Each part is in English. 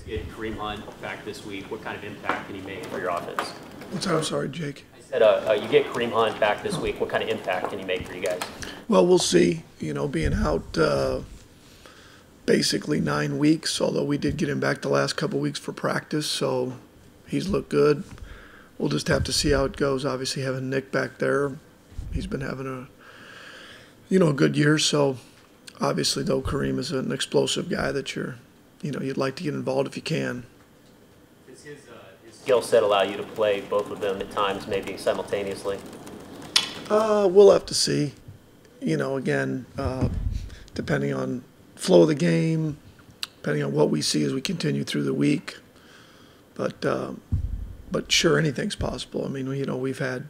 get Kareem Hunt back this week, what kind of impact can he make for your offense? What's that? I'm sorry, Jake. I said you get Kareem Hunt back this week, what kind of impact can he make for you guys? Well, we'll see. You know, being out basically 9 weeks, although we did get him back the last couple weeks for practice, so he's looked good. We'll just have to see how it goes. Obviously, having Nick back there, he's been having a good year. So obviously, though, Kareem is an explosive guy that you'd like to get involved if you can. Does his skill set allow you to play both of them at times, maybe simultaneously? We'll have to see. You know, again, depending on flow of the game, depending on what we see as we continue through the week. But sure, anything's possible. I mean, we've had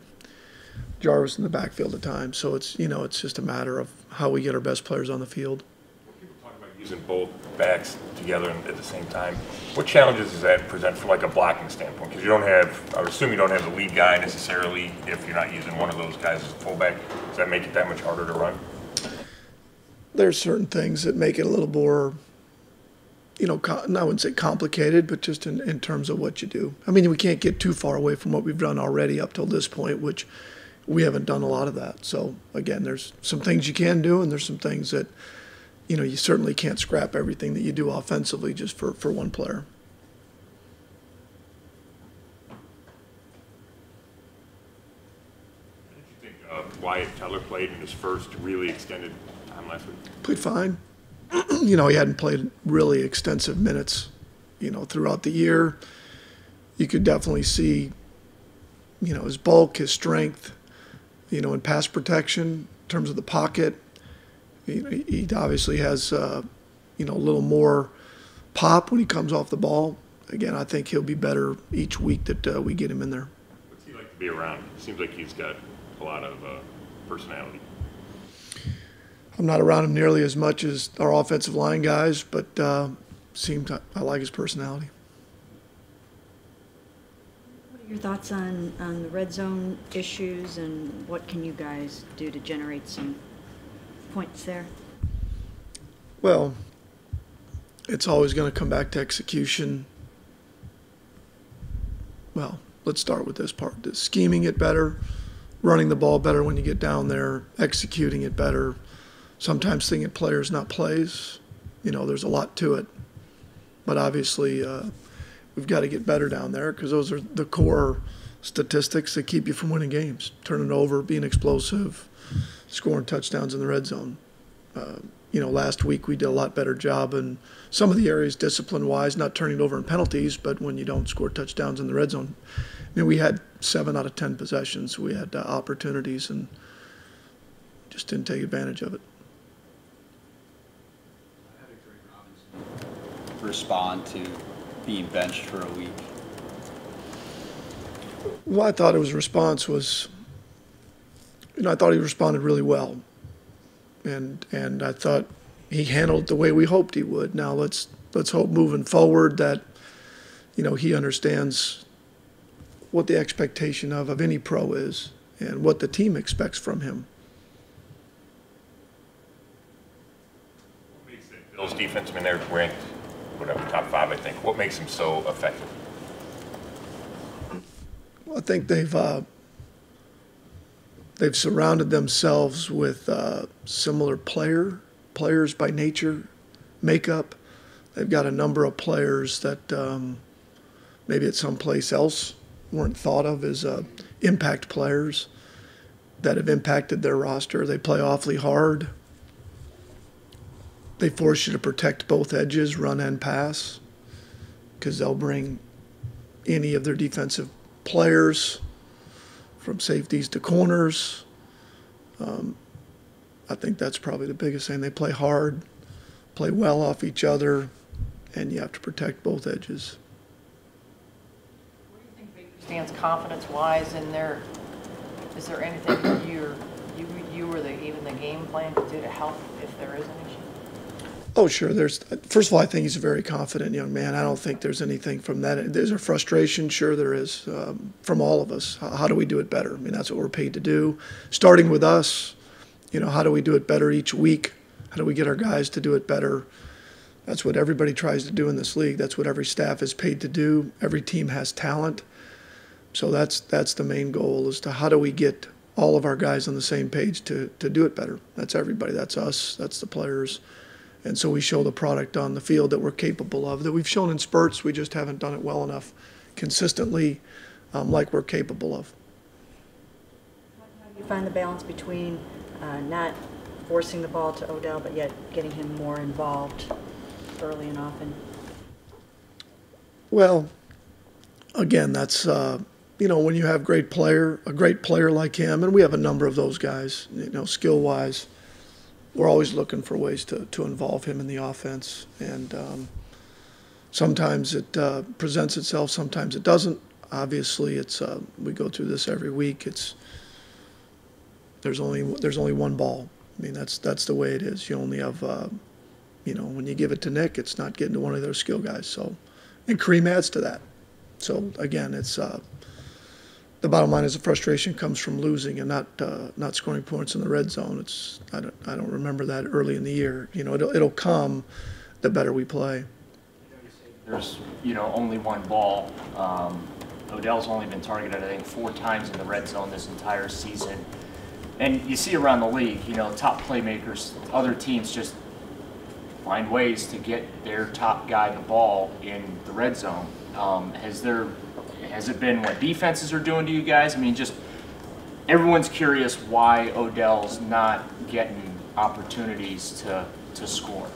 Jarvis in the backfield at times, so it's just a matter of how we get our best players on the field. When people talk about using both backs together at the same time, what challenges does that present from like a blocking standpoint? Because I would assume you don't have the lead guy necessarily if you're not using one of those guys as a fullback. Does that make it that much harder to run? There's certain things that make it a little more, I wouldn't say complicated, but just in terms of what you do. I mean, we can't get too far away from what we've done already up till this point, which we haven't done a lot of that. So, again, there's some things you can do, and there's some things that, you certainly can't scrap everything that you do offensively just for one player. How did you think Wyatt Teller played in his first really extended time last week? Played fine. He hadn't played really extensive minutes, throughout the year. You could definitely see, his bulk, his strength, in pass protection, in terms of the pocket. He obviously has, a little more pop when he comes off the ball. Again, I think he'll be better each week that we get him in there. What's he like to be around? It seems like he's got a lot of personality. I'm not around him nearly as much as our offensive line guys, but I like his personality. What are your thoughts on the red zone issues, and what can you guys do to generate some points there? Well, it's always going to come back to execution. Well, let's start with this part. Scheming it better, running the ball better when you get down there, executing it better. Sometimes thinking players, not plays. There's a lot to it. But obviously, we've got to get better down there because those are the core statistics that keep you from winning games. Turning over, being explosive, scoring touchdowns in the red zone. Last week we did a lot better job in some of the areas discipline-wise, not turning it over in penalties, but when you don't score touchdowns in the red zone. We had 7 out of 10 possessions. We had opportunities and just didn't take advantage of it. Respond to being benched for a week? Well, I thought his response was, I thought he responded really well, and I thought he handled it the way we hoped he would. Now let's hope moving forward that he understands what the expectation of any pro is and what the team expects from him. What makes the Bills defense, they're ranked top 5, I think. What makes them so effective? Well, I think they've surrounded themselves with similar players by nature, makeup. They've got a number of players that maybe at some place else weren't thought of as impact players that have impacted their roster. They play awfully hard. They force you to protect both edges, run and pass, because they'll bring any of their defensive players from safeties to corners. I think that's probably the biggest thing. They play hard, play well off each other, and you have to protect both edges. What do you think Baker stands confidence-wise in there? Is there anything you or even the game plan could do to help if there is an issue? Oh, sure. First of all, I think he's a very confident young man. I don't think there's anything from that. There's a frustration, sure there is, from all of us. How do we do it better? That's what we're paid to do. Starting with us, how do we do it better each week? How do we get our guys to do it better? That's what everybody tries to do in this league. That's what every staff is paid to do. Every team has talent. So that's the main goal, is to how do we get all of our guys on the same page to do it better. That's everybody. That's us. That's the players. And so we show the product on the field that we're capable of, that we've shown in spurts. We just haven't done it well enough consistently, like we're capable of. How do you find the balance between not forcing the ball to Odell, but yet getting him more involved early and often? Well, again, that's when you have a great player like him, and we have a number of those guys, skill-wise, we're always looking for ways to involve him in the offense. And sometimes it presents itself, sometimes it doesn't. Obviously, we go through this every week. There's only one ball. I mean, that's the way it is. You only have, when you give it to Nick, it's not getting to one of their skill guys. So, and Kareem adds to that. So again, it's the bottom line is the frustration comes from losing and not scoring points in the red zone. I don't remember that early in the year. It'll come the better we play. There's only one ball. Odell's only been targeted, I think, 4 times in the red zone this entire season. And you see around the league, top playmakers, other teams just find ways to get their top guy the ball in the red zone. Has it been what defenses are doing to you guys? I mean, just everyone's curious why Odell's not getting opportunities to score.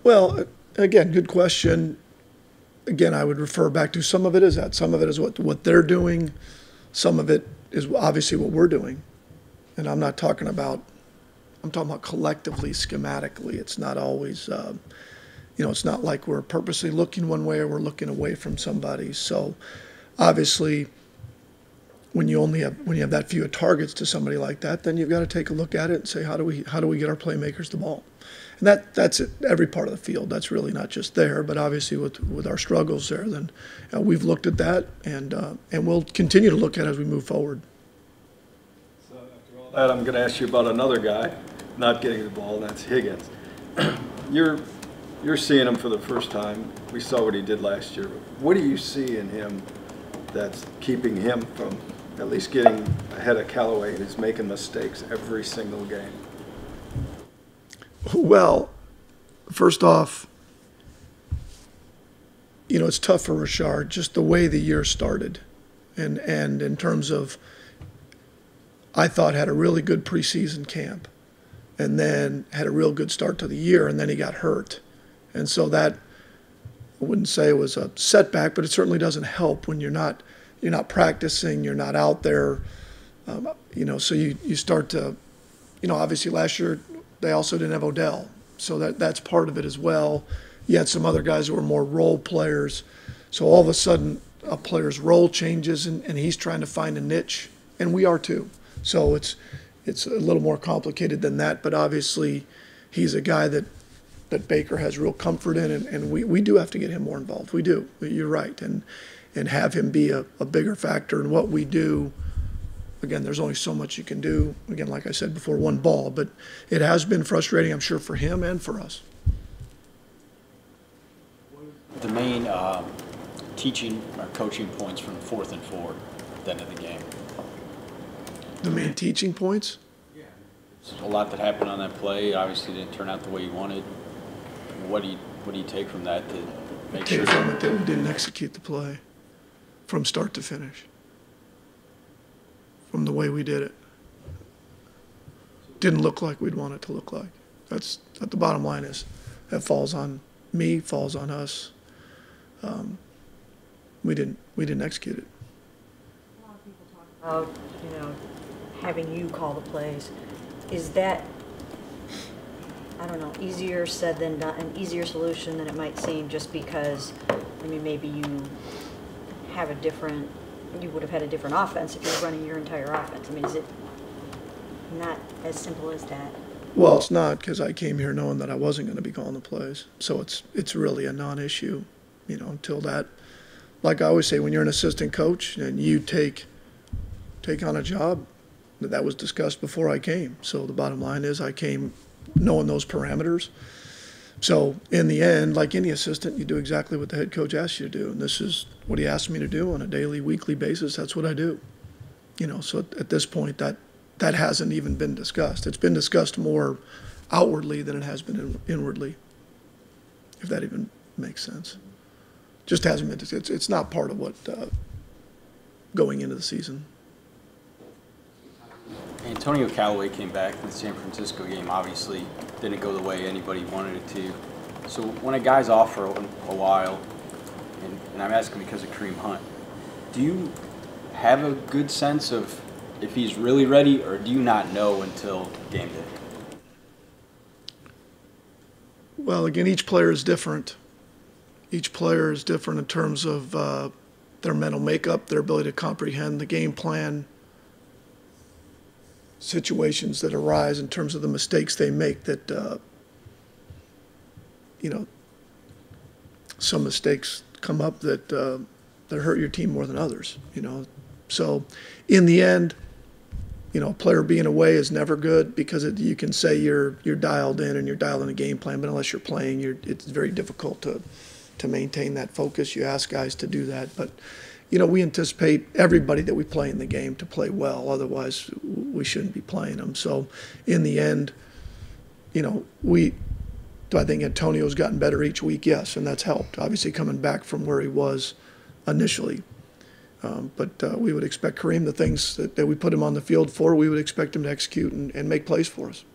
Well, again, good question. Again, I would refer back to some of it is that. Some of it is what they're doing. Some of it is obviously what we're doing. And I'm talking about collectively, schematically. It's not always, it's not like we're purposely looking one way or we're looking away from somebody. So obviously, when you have that few targets to somebody like that, then you've got to take a look at it and say, how do we get our playmakers the ball? And that's it, every part of the field. That's really not just there, but obviously with our struggles there, then we've looked at that and we'll continue to look at it as we move forward. So after all that, I'm going to ask you about another guy not getting the ball, and that's Higgins. You're seeing him for the first time. We saw what he did last year. What do you see in him that's keeping him from at least getting ahead of Callaway, who's making mistakes every single game? Well, first off, it's tough for Rashard, just the way the year started. And in terms of, I thought had a really good preseason camp and then had a real good start to the year, and then he got hurt. And so that, I wouldn't say it was a setback, but it certainly doesn't help when you're not practicing, you're not out there. So you start to, obviously last year they also didn't have Odell. So that's part of it as well. You had some other guys who were more role players. So all of a sudden a player's role changes and he's trying to find a niche, and we are too. So it's a little more complicated than that, but obviously he's a guy that Baker has real comfort in, and we do have to get him more involved. We do. You're right. And have him be a bigger factor in what we do. Again, there's only so much you can do. Again, like I said before, one ball. But it has been frustrating, I'm sure, for him and for us. The main teaching or coaching points from 4th and 4 at the end of the game. The main teaching points? Yeah. There's a lot that happened on that play. Obviously didn't turn out the way you wanted. What do you take from that to make sure that we didn't execute the play from start to finish, from the way we did it? Didn't look like we'd want it to look like. That's what the bottom line is. That falls on me, falls on us. We didn't execute it. A lot of people talk about, having you call the plays. Is that, I don't know, easier said than done, an easier solution than it might seem, just because, maybe you would have had a different offense if you were running your entire offense. Is it not as simple as that? Well, it's not, because I came here knowing that I wasn't going to be calling the plays. So it's really a non-issue, until that. Like I always say, when you're an assistant coach and you take on a job, that was discussed before I came. So the bottom line is I came knowing those parameters. So in the end, like any assistant, you do exactly what the head coach asks you to do. And this is what he asked me to do on a daily, weekly basis. That's what I do. You know, so at this point, that hasn't even been discussed. It's been discussed more outwardly than it has been inwardly, if that even makes sense. Just hasn't been, it's not part of what, going into the season. Antonio Callaway came back in the San Francisco game. Obviously, didn't go the way anybody wanted it to. So when a guy's off for a while, and I'm asking because of Kareem Hunt, do you have a good sense of if he's really ready, or do you not know until game day? Well, again, each player is different. Each player is different in terms of their mental makeup, their ability to comprehend the game plan, situations that arise in terms of the mistakes they make that, you know, some mistakes come up that hurt your team more than others, you know. So in the end, you know, a player being away is never good because you can say you're dialed in and you're dialed in a game plan, but unless you're playing, it's very difficult to maintain that focus. You ask guys to do that, but you know, we anticipate everybody that we play in the game to play well. Otherwise, we shouldn't be playing them. So in the end, you know, do I think Antonio's gotten better each week? Yes, and that's helped. Obviously, coming back from where he was initially. But we would expect Kareem, the things that we put him on the field for, we would expect him to execute and make plays for us.